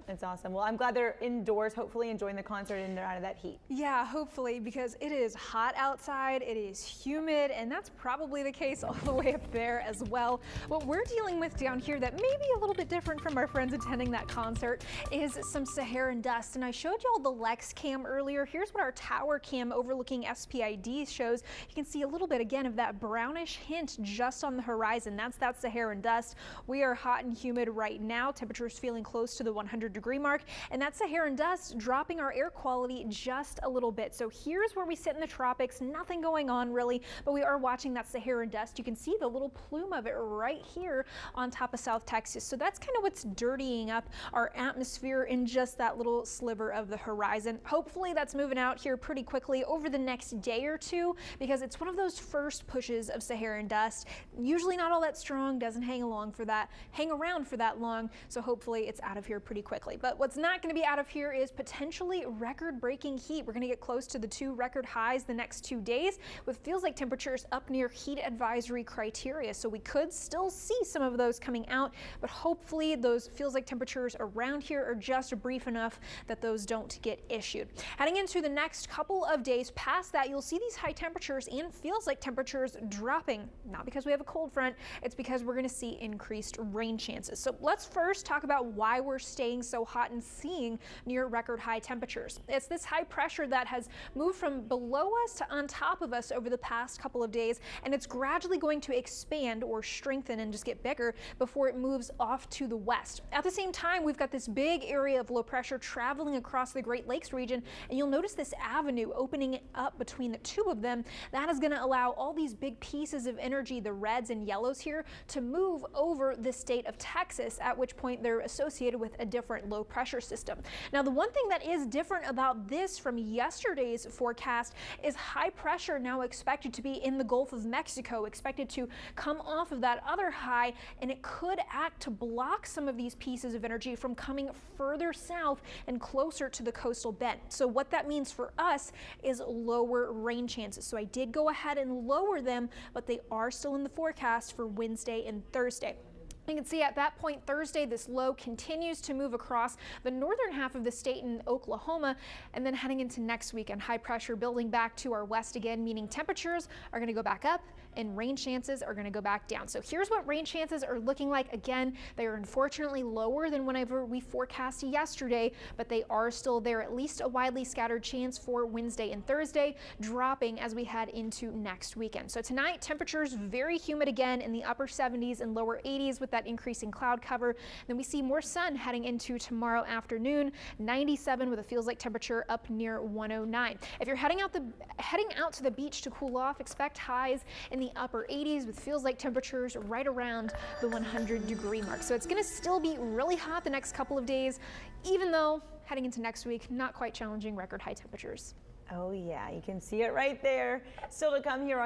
It's awesome. Well, I'm glad they're indoors, hopefully enjoying the concert and they're out of that heat. Yeah, hopefully, because it is hot outside, it is humid, and that's probably the case all the way up there as well. What we're dealing with down here that may be a little bit different from our friends attending that concert is some Saharan dust. And I showed you all the Lex cam earlier. Here's what our tower cam overlooking SPID shows. You can see a little bit again of that brownish hint just on the horizon. That's that Saharan dust. We are hot and humid right now. Temperatures feeling close to the 100-degree mark, and that Saharan dust dropping our air quality just a little bit. So here's where we sit in the tropics. Nothing going on really, but we are watching that Saharan dust. You can see the little plume of it right here on top of South Texas. So that's kind of what's dirtying up our atmosphere in just that little sliver of the horizon. Hopefully that's moving out here pretty quickly over the next day or two, because it's one of those first pushes of Saharan dust. Usually not all that strong, doesn't hang around for that long. So hopefully it's out of here pretty quickly. But what's not going to be out of here is potentially record-breaking heat. We're going to get close to the 2 record highs the next 2 days with feels like temperatures up near heat advisory criteria. So we could still see some of those coming out, but hopefully those feels like temperatures around here are just brief enough that those don't get issued. Heading into the next couple of days past that, you'll see these high temperatures and feels like temperatures dropping, not because we have a cold front, it's because we're going to see increased rain chances. So let's first talk about why we're staying so hot and seeing near record high temperatures. It's this high pressure that has moved from below us to on top of us over the past couple of days, and it's gradually going to expand or strengthen and just get bigger before it moves off to the west. At the same time, we've got this big area of low pressure traveling across the Great Lakes region, and you'll notice this avenue opening up between the two of them. That is going to allow all these big pieces of energy, the reds and yellows here, to move over the state of Texas, at which point they're associated with a different low pressure system. Now, the one thing that is different about this from yesterday's forecast is high pressure now expected to be in the Gulf of Mexico, expected to come off of that other high, and it could act to block some of these pieces of energy from coming further south and closer to the coastal belt. So what that means for us is lower rain chances. So I did go ahead and lower them, but they are still in the forecast for Wednesday and Thursday. You can see at that point Thursday, this low continues to move across the northern half of the state in Oklahoma, and then heading into next weekend, high pressure building back to our west again, meaning temperatures are going to go back up and rain chances are going to go back down. So here's what rain chances are looking like. Again, they are unfortunately lower than whenever we forecast yesterday, but they are still there, at least a widely scattered chance for Wednesday and Thursday, dropping as we head into next weekend. So tonight, temperatures very humid again in the upper 70s and lower 80s with that increasing cloud cover. Then we see more sun heading into tomorrow afternoon, 97 with a feels like temperature up near 109. If you're heading out to the beach to cool off, expect highs in the upper 80s with feels like temperatures right around the 100-degree mark. So it's going to still be really hot the next couple of days, even though heading into next week, not quite challenging record high temperatures. Oh yeah, you can see it right there. Still to come here on